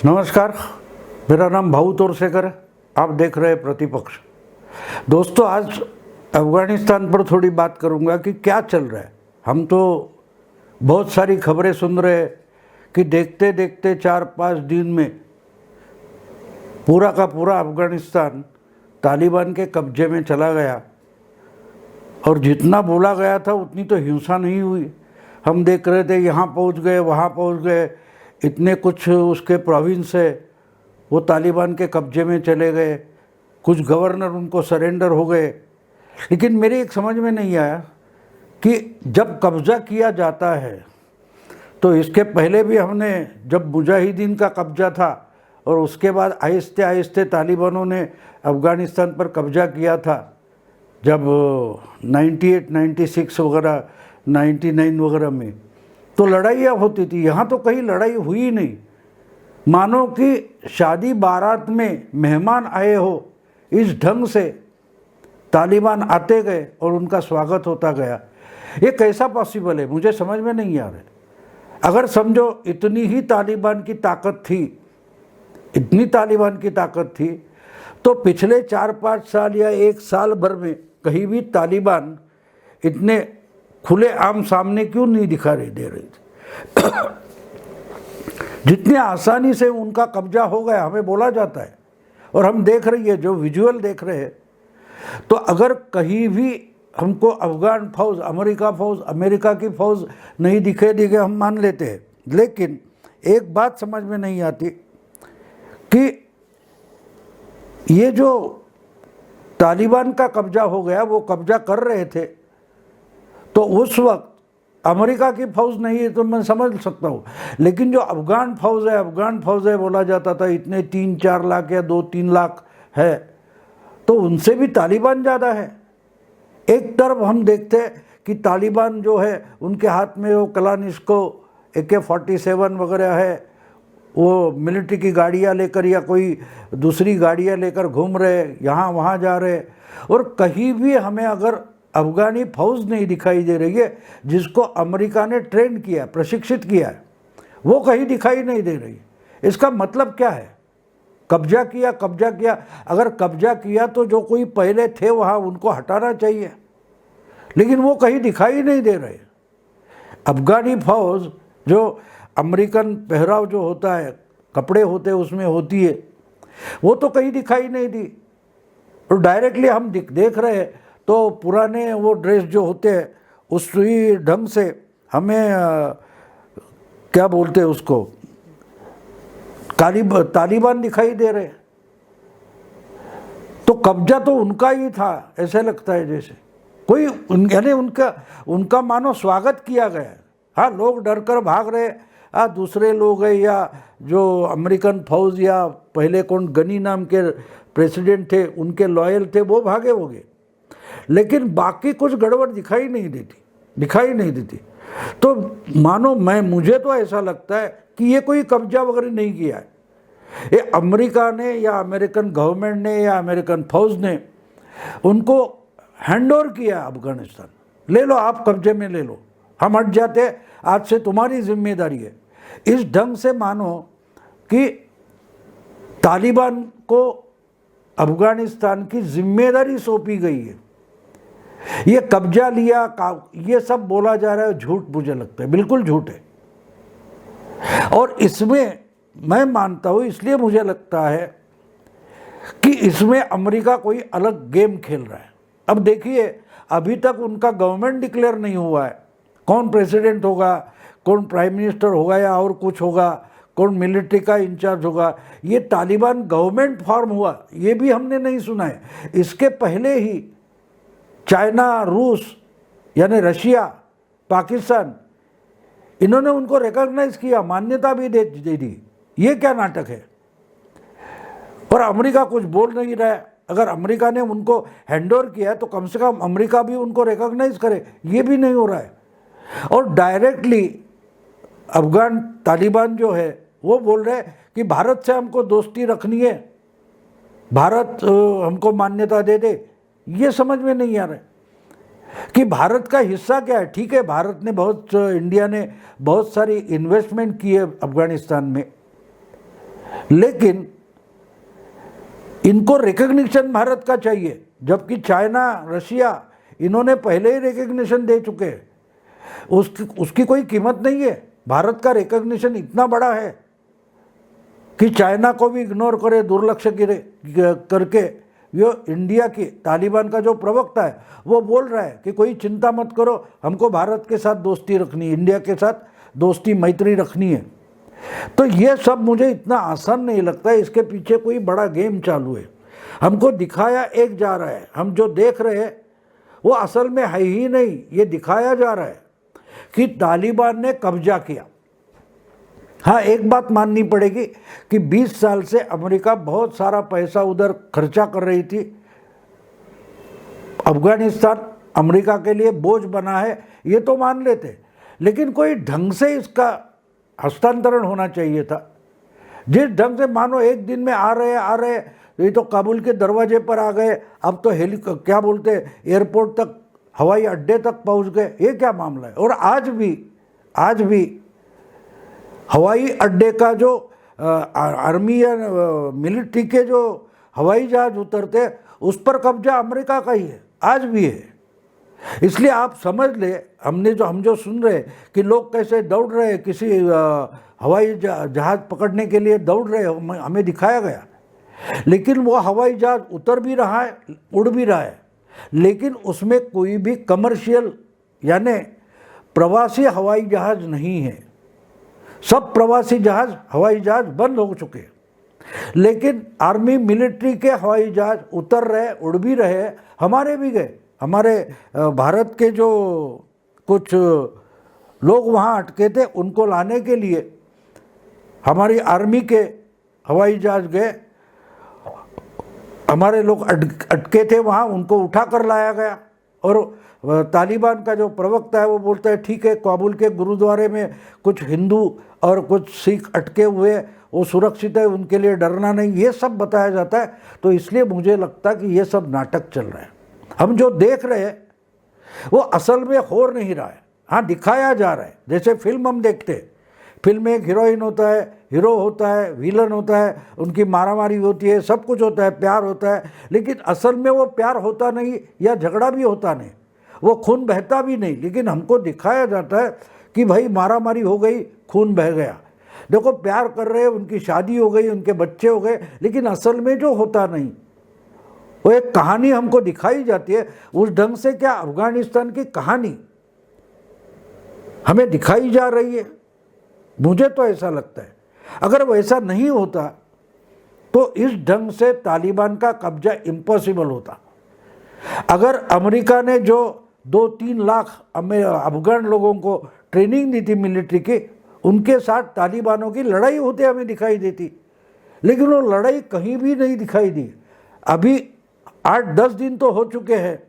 नमस्कार, मेरा नाम भाऊ तोरसेकर है। आप देख रहे हैं प्रतिपक्ष। दोस्तों, आज अफ़गानिस्तान पर थोड़ी बात करूंगा कि क्या चल रहा है। हम तो बहुत सारी खबरें सुन रहे हैं कि देखते देखते 4-5 दिन में पूरा का पूरा अफ़गानिस्तान तालिबान के कब्जे में चला गया और जितना बोला गया था उतनी तो हिंसा नहीं हुई। हम देख रहे थे यहाँ पहुँच गए, वहाँ पहुँच गए, इतने कुछ उसके प्रोविंस है वो तालिबान के कब्जे में चले गए, कुछ गवर्नर उनको सरेंडर हो गए। लेकिन मेरी एक समझ में नहीं आया कि जब कब्ज़ा किया जाता है तो इसके पहले भी हमने, जब मुजाहिदीन का कब्ज़ा था और उसके बाद आहिस्ते आहिस्ते तालिबानों ने अफ़गानिस्तान पर कब्ज़ा किया था, जब 98, 96 वगैरह, 99 वगैरह में, तो लड़ाइयाँ होती थी। यहाँ तो कहीं लड़ाई हुई नहीं। मानो कि शादी बारात में मेहमान आए हो, इस ढंग से तालिबान आते गए और उनका स्वागत होता गया। ये कैसा पॉसिबल है, मुझे समझ में नहीं आ रहा। अगर समझो इतनी ही तालिबान की ताकत थी, इतनी तालिबान की ताकत थी, तो पिछले 4-5 साल या 1 साल भर में कहीं भी तालिबान इतने खुले आम सामने क्यों नहीं दिखाई दे रही थी। जितनी आसानी से उनका कब्जा हो गया हमें बोला जाता है और हम देख रही है, जो विजुअल देख रहे हैं। तो अगर कहीं भी हमको अफ़गान फौज, अमेरिका की फौज नहीं दिखे हम मान लेते हैं। लेकिन एक बात समझ में नहीं आती कि ये जो तालिबान का कब्जा हो गया, वो कब्जा कर रहे थे तो उस वक्त अमेरिका की फ़ौज नहीं है तो मैं समझ सकता हूँ। लेकिन जो अफ़गान फ़ौज है बोला जाता था, इतने 3-4 लाख या 2-3 लाख है, तो उनसे भी तालिबान ज़्यादा है। एक तरफ हम देखते हैं कि तालिबान जो है उनके हाथ में वो कलानिस्को AK-47 वगैरह है, वो मिलिट्री की गाड़ियाँ लेकर या कोई दूसरी गाड़ियाँ लेकर घूम रहे, यहाँ वहाँ जा रहे, और कहीं भी हमें अगर अफ़गानी फ़ौज नहीं दिखाई दे रही है जिसको अमेरिका ने ट्रेन किया, प्रशिक्षित किया है, वो कहीं दिखाई नहीं दे रही। इसका मतलब क्या है? कब्जा किया। अगर कब्जा किया तो जो कोई पहले थे वहाँ उनको हटाना चाहिए, लेकिन वो कहीं दिखाई नहीं दे रहे। अफ़गानी फ़ौज जो अमेरिकन पहराव जो होता है, कपड़े होते हैं उसमें होती है, वो तो कहीं दिखाई नहीं दी। और डायरेक्टली हम देख रहे हैं तो पुराने वो ड्रेस जो होते हैं उसी ढंग से हमें क्या बोलते हैं उसको, तालिबान दिखाई दे रहे। तो कब्जा तो उनका ही था, ऐसे लगता है जैसे कोई यानी उनका मानो स्वागत किया गया। हाँ, लोग डर कर भाग रहे, दूसरे लोग हैं या जो अमेरिकन फौज या पहले कौन गनी नाम के प्रेसिडेंट थे उनके लॉयल थे, वो भागे होंगे, लेकिन बाकी कुछ गड़बड़ दिखाई नहीं देती। तो मानो मुझे तो ऐसा लगता है कि ये कोई कब्जा वगैरह नहीं किया है। ये अमेरिका ने या अमेरिकन गवर्नमेंट ने या अमेरिकन फौज ने उनको हैंड ओवर किया। अफगानिस्तान ले लो, आप कब्जे में ले लो, हम हट जाते, आज से तुम्हारी जिम्मेदारी है। इस ढंग से मानो कि तालिबान को अफगानिस्तान की जिम्मेदारी सौंपी गई है। ये कब्जा लिया, ये सब बोला जा रहा है, झूठ मुझे लगता है, बिल्कुल झूठ है। और इसमें मैं मानता हूँ, इसलिए मुझे लगता है कि इसमें अमेरिका कोई अलग गेम खेल रहा है। अब देखिए, अभी तक उनका गवर्नमेंट डिक्लेयर नहीं हुआ है, कौन प्रेसिडेंट होगा, कौन प्राइम मिनिस्टर होगा या और कुछ होगा, कौन मिलिट्री का इंचार्ज होगा। ये तालिबान गवर्नमेंट फॉर्म हुआ ये भी हमने नहीं सुना है। इसके पहले ही चाइना, रूस यानी रशिया, पाकिस्तान, इन्होंने उनको रिकॉग्नाइज किया, मान्यता भी दे दी। ये क्या नाटक है? पर अमेरिका कुछ बोल नहीं रहा है। अगर अमेरिका ने उनको हैंडओवर किया है तो कम से कम अमेरिका भी उनको रिकॉग्नाइज करे, ये भी नहीं हो रहा है। और डायरेक्टली अफगान तालिबान जो है वो बोल रहे हैं कि भारत से हमको दोस्ती रखनी है, भारत हमको मान्यता दे दे। ये समझ में नहीं आ रहा है कि भारत का हिस्सा क्या है। ठीक है, भारत ने इंडिया ने बहुत सारी इन्वेस्टमेंट की है अफगानिस्तान में, लेकिन इनको रिकग्निशन भारत का चाहिए, जबकि चाइना, रशिया इन्होंने पहले ही रिकग्निशन दे चुके हैं। उसकी कोई कीमत नहीं है। भारत का रिकग्निशन इतना बड़ा है कि चाइना को भी इग्नोर करे, दुर्लक्ष्य करके ये इंडिया की तालिबान का जो प्रवक्ता है वो बोल रहा है कि कोई चिंता मत करो, हमको भारत के साथ दोस्ती रखनी है, इंडिया के साथ दोस्ती मैत्री रखनी है। तो ये सब मुझे इतना आसान नहीं लगता है, इसके पीछे कोई बड़ा गेम चालू है। हमको दिखाया एक जा रहा है, हम जो देख रहे हैं वो असल में है ही नहीं। ये दिखाया जा रहा है कि तालिबान ने कब्जा किया। हाँ, एक बात माननी पड़ेगी कि 20 साल से अमेरिका बहुत सारा पैसा उधर खर्चा कर रही थी। अफगानिस्तान अमेरिका के लिए बोझ बना है, ये तो मान लेते, लेकिन कोई ढंग से इसका हस्तांतरण होना चाहिए था। जिस ढंग से मानो एक दिन में आ रहे ये तो काबुल के दरवाजे पर आ गए, अब तो क्या बोलते एयरपोर्ट तक, हवाई अड्डे तक पहुंच गए, ये क्या मामला है। और आज भी हवाई अड्डे का जो आर्मी या मिलिट्री के जो हवाई जहाज उतरते उस पर कब्जा अमेरिका का ही है, आज भी है। इसलिए आप समझ ले, हम जो सुन रहे कि लोग कैसे दौड़ रहे हैं, किसी हवाई जहाज पकड़ने के लिए दौड़ रहे, हमें दिखाया गया, लेकिन वो हवाई जहाज उतर भी रहा है, उड़ भी रहा है, लेकिन उसमें कोई भी कमर्शियल यानी प्रवासी हवाई जहाज नहीं है। सब प्रवासी हवाई जहाज बंद हो चुके हैं, लेकिन आर्मी मिलिट्री के हवाई जहाज उतर रहे, उड़ भी रहे। हमारे भी गए, हमारे भारत के जो कुछ लोग वहाँ अटके थे उनको लाने के लिए हमारी आर्मी के हवाई जहाज गए, हमारे लोग अटके थे वहाँ, उनको उठा कर लाया गया। और तालिबान का जो प्रवक्ता है वो बोलता है ठीक है, काबुल के गुरुद्वारे में कुछ हिंदू और कुछ सिख अटके हुए, वो सुरक्षित है, उनके लिए डरना नहीं, ये सब बताया जाता है। तो इसलिए मुझे लगता है कि ये सब नाटक चल रहा है। हम जो देख रहे हैं वो असल में हो नहीं रहा है। हाँ, दिखाया जा रहा है। जैसे फिल्म हम देखते हैं, फिल्म में एक हीरोइन होता है, हीरो होता है, विलन होता है, उनकी मारामारी होती है, सब कुछ होता है, प्यार होता है, लेकिन असल में वो प्यार होता नहीं या झगड़ा भी होता नहीं, वो खून बहता भी नहीं, लेकिन हमको दिखाया जाता है कि भाई मारामारी हो गई, खून बह गया। देखो, प्यार कर रहे हैं, उनकी शादी हो गई, उनके बच्चे हो गए, लेकिन असल में जो होता नहीं, वो एक कहानी हमको दिखाई जाती है। उस ढंग से क्या अफगानिस्तान की कहानी हमें दिखाई जा रही है? मुझे तो ऐसा लगता है। अगर वैसा नहीं होता तो इस ढंग से तालिबान का कब्जा इम्पॉसिबल होता। अगर अमेरिका ने जो 2-3 लाख अफगान लोगों को ट्रेनिंग दी थी मिलिट्री की, उनके साथ तालिबानों की लड़ाई होते हमें दिखाई देती, लेकिन वो लड़ाई कहीं भी नहीं दिखाई दी। अभी 8-10 दिन तो हो चुके हैं,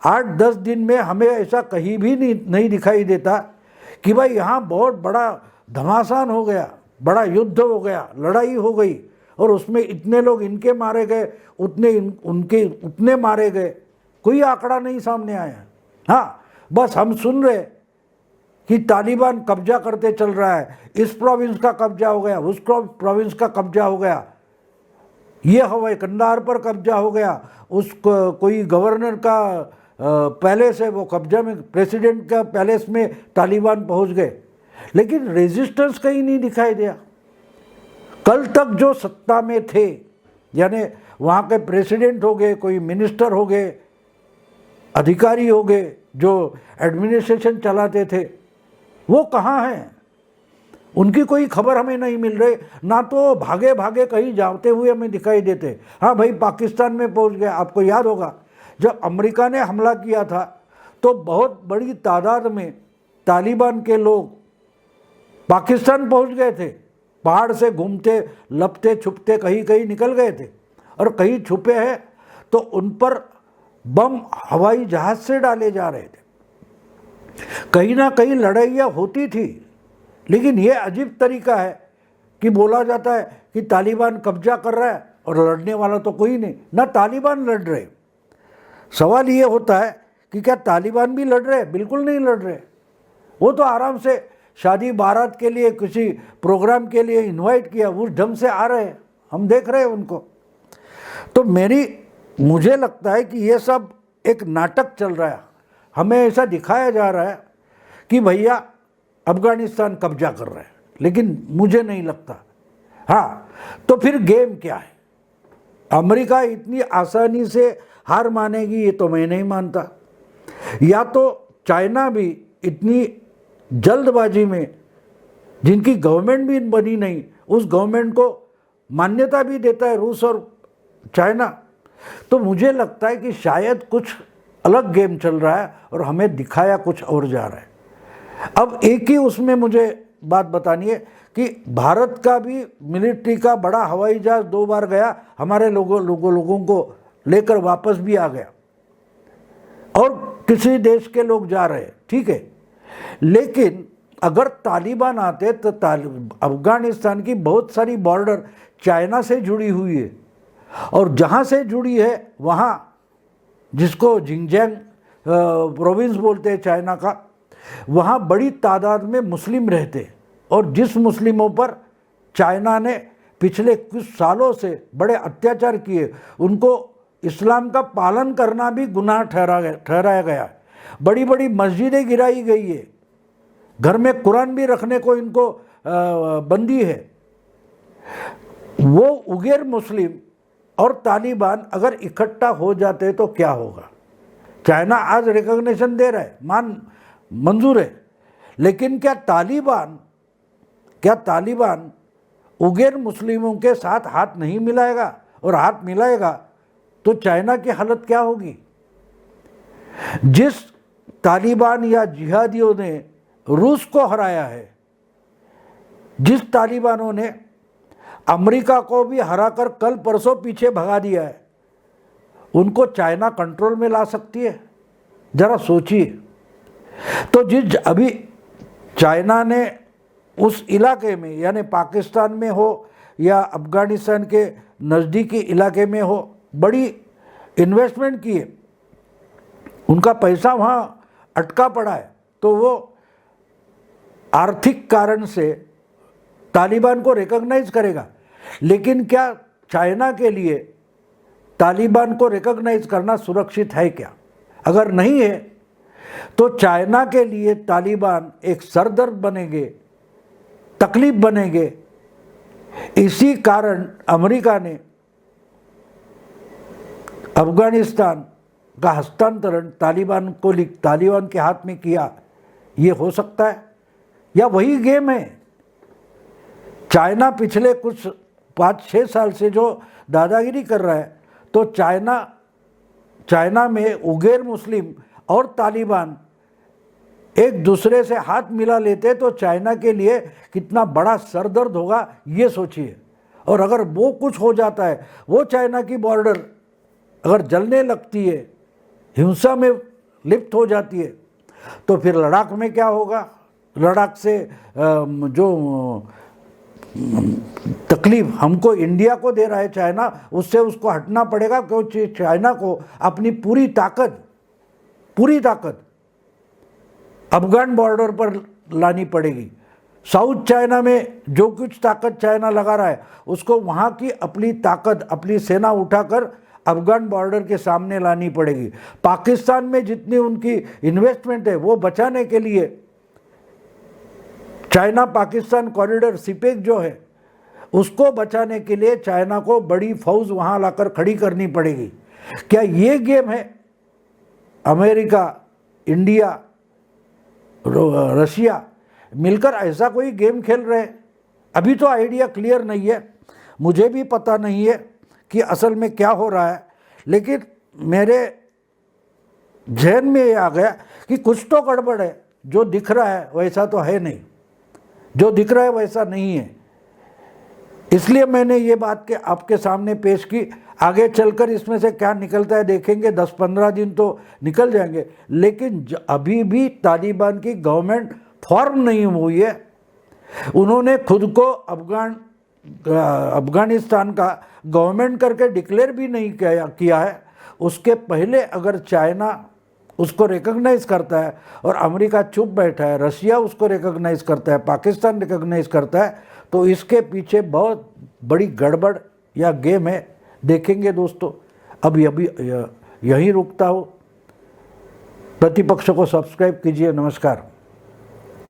8-10 दिन में हमें ऐसा कहीं भी नहीं दिखाई देता कि भाई यहाँ बहुत बड़ा घमासान हो गया, बड़ा युद्ध हो गया, लड़ाई हो गई और उसमें इतने लोग इनके मारे गए, उनके उतने मारे गए, कोई आंकड़ा नहीं सामने आया। हाँ, बस हम सुन रहे कि तालिबान कब्जा करते चल रहा है, इस प्रोविंस का कब्जा हो गया, उस प्रोविंस का कब्जा हो गया, ये हवाई कंधार पर कब्जा हो गया, उस कोई गवर्नर का पैलेस है वो कब्जा में, प्रेसिडेंट का पैलेस में तालिबान पहुंच गए, लेकिन रेजिस्टेंस कहीं नहीं दिखाई दिया। कल तक जो सत्ता में थे, यानी वहाँ के प्रेसिडेंट हो गए, कोई मिनिस्टर हो गए, अधिकारी हो गए, जो एडमिनिस्ट्रेशन चलाते थे, वो कहाँ हैं? उनकी कोई खबर हमें नहीं मिल रही। ना तो भागे भागे कहीं जाते हुए हमें दिखाई देते। हाँ भाई, पाकिस्तान में पहुँच गए। आपको याद होगा जब अमेरिका ने हमला किया था तो बहुत बड़ी तादाद में तालिबान के लोग पाकिस्तान पहुंच गए थे। पहाड़ से घूमते लपते छुपते कहीं कहीं निकल गए थे, और कहीं छुपे हैं तो उन पर बम हवाई जहाज से डाले जा रहे थे। कहीं ना कहीं लड़ाइयाँ होती थी, लेकिन ये अजीब तरीका है कि बोला जाता है कि तालिबान कब्जा कर रहा है और लड़ने वाला तो कोई नहीं। ना तालिबान लड़ रहे। सवाल ये होता है कि क्या तालिबान भी लड़ रहे? बिल्कुल नहीं लड़ रहे। वो तो आराम से शादी बारात के लिए किसी प्रोग्राम के लिए इनवाइट किया, उस ढंग से आ रहे हैं, हम देख रहे हैं उनको। तो मुझे लगता है कि ये सब एक नाटक चल रहा है। हमें ऐसा दिखाया जा रहा है कि भैया अफगानिस्तान कब्जा कर रहा है, लेकिन मुझे नहीं लगता। हाँ, तो फिर गेम क्या है? अमेरिका इतनी आसानी से हार मानेगी ये तो मैं नहीं मानता, या तो चाइना भी इतनी जल्दबाजी में, जिनकी गवर्नमेंट भी बनी नहीं, उस गवर्नमेंट को मान्यता भी देता है रूस और चाइना। तो मुझे लगता है कि शायद कुछ अलग गेम चल रहा है और हमें दिखाया कुछ और जा रहा है। अब एक ही उसमें मुझे बात बतानी है कि भारत का भी मिलिट्री का बड़ा हवाई जहाज 2 बार गया, हमारे लोगों को लेकर वापस भी आ गया, और किसी देश के लोग जा रहे हैं, ठीक है। लेकिन अगर तालिबान आते तो अफगानिस्तान की बहुत सारी बॉर्डर चाइना से जुड़ी हुई है, और जहाँ से जुड़ी है वहाँ, जिसको जिंगजियांग प्रोविंस बोलते हैं चाइना का, वहाँ बड़ी तादाद में मुस्लिम रहते हैं, और जिस मुस्लिमों पर चाइना ने पिछले कुछ सालों से बड़े अत्याचार किए, उनको इस्लाम का पालन करना भी गुनाह ठहराया गया है। बड़ी बड़ी मस्जिदें गिराई गई है, घर में कुरान भी रखने को इनको बंदी है। वो उगैर मुस्लिम और तालिबान अगर इकट्ठा हो जाते तो क्या होगा? चाइना आज रिकॉग्निशन दे रहा है, मंजूर है, लेकिन क्या तालिबान उगैर मुस्लिमों के साथ हाथ नहीं मिलाएगा? और हाथ मिलाएगा तो चाइना की हालत क्या होगी? जिस तालिबान या जिहादियों ने रूस को हराया है, जिस तालिबानों ने अमेरिका को भी हराकर कल परसों पीछे भगा दिया है, उनको चाइना कंट्रोल में ला सकती है? जरा सोचिए। तो अभी चाइना ने उस इलाके में, यानी पाकिस्तान में हो या अफगानिस्तान के नज़दीकी इलाके में हो, बड़ी इन्वेस्टमेंट की है, उनका पैसा वहाँ अटका पड़ा है, तो वो आर्थिक कारण से तालिबान को रिकॉग्नाइज करेगा। लेकिन क्या चाइना के लिए तालिबान को रिकॉग्नाइज करना सुरक्षित है क्या? अगर नहीं है तो चाइना के लिए तालिबान एक सरदर्द बनेंगे, तकलीफ बनेंगे। इसी कारण अमेरिका ने अफगानिस्तान का हस्तांतरण तालिबान के हाथ में किया। ये हो सकता है, या वही गेम है। चाइना पिछले कुछ 5-6 साल से जो दादागिरी कर रहा है, तो चाइना में उगैर मुस्लिम और तालिबान एक दूसरे से हाथ मिला लेते तो चाइना के लिए कितना बड़ा सरदर्द होगा, ये सोचिए। और अगर वो कुछ हो जाता है, वो चाइना की बॉर्डर अगर जलने लगती है, हिंसा में लिप्त हो जाती है, तो फिर लद्दाख में क्या होगा? लद्दाख से जो तकलीफ हमको इंडिया को दे रहा है चाइना, उससे उसको हटना पड़ेगा, क्योंकि चाइना को अपनी पूरी ताकत अफगान बॉर्डर पर लानी पड़ेगी। साउथ चाइना में जो कुछ ताकत चाइना लगा रहा है, उसको वहाँ की अपनी ताकत, अपनी सेना उठाकर अफगान बॉर्डर के सामने लानी पड़ेगी। पाकिस्तान में जितनी उनकी इन्वेस्टमेंट है, वो बचाने के लिए चाइना पाकिस्तान कॉरिडोर सिपेक जो है, उसको बचाने के लिए चाइना को बड़ी फौज वहाँ लाकर खड़ी करनी पड़ेगी। क्या ये गेम है? अमेरिका, इंडिया, रशिया मिलकर ऐसा कोई गेम खेल रहे हैं? अभी तो आइडिया क्लियर नहीं है, मुझे भी पता नहीं है कि असल में क्या हो रहा है, लेकिन मेरे ज़हन में ये आ गया कि कुछ तो गड़बड़ है। जो दिख रहा है वैसा तो है नहीं, जो दिख रहा है वैसा नहीं है। इसलिए मैंने ये बात के आपके सामने पेश की। आगे चलकर इसमें से क्या निकलता है देखेंगे, 10-15 दिन तो निकल जाएंगे, लेकिन अभी भी तालिबान की गवर्नमेंट फॉर्म नहीं हुई है। उन्होंने खुद को अफगानिस्तान का गवर्नमेंट करके डिक्लेयर भी नहीं किया है। उसके पहले अगर चाइना उसको रिकॉग्नाइज करता है और अमेरिका चुप बैठा है, रशिया उसको रिकॉग्नाइज करता है, पाकिस्तान रिकॉग्नाइज करता है, तो इसके पीछे बहुत बड़ी गड़बड़ या गेम है। देखेंगे दोस्तों। अभी यहीं रुकता हूँ। प्रतिपक्ष को सब्सक्राइब कीजिए। नमस्कार।